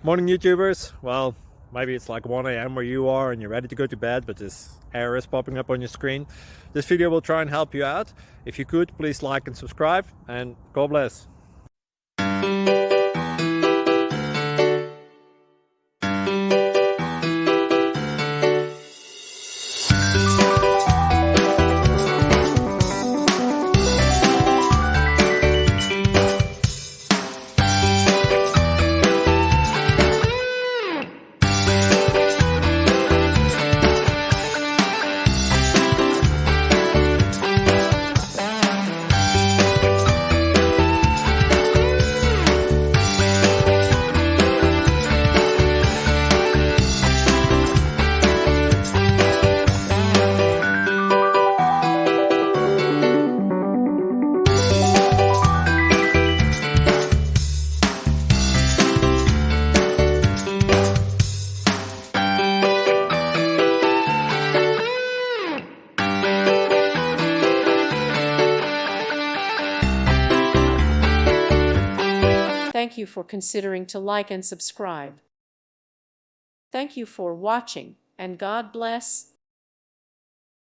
Morning, YouTubers. Well, maybe it's like 1 a.m. where you are and you're ready to go to bed, but this error is popping up on your screen. This video will try and help you out. If you could, please like and subscribe, and God bless. Thank you for considering to like and subscribe. Thank you for watching, and God bless.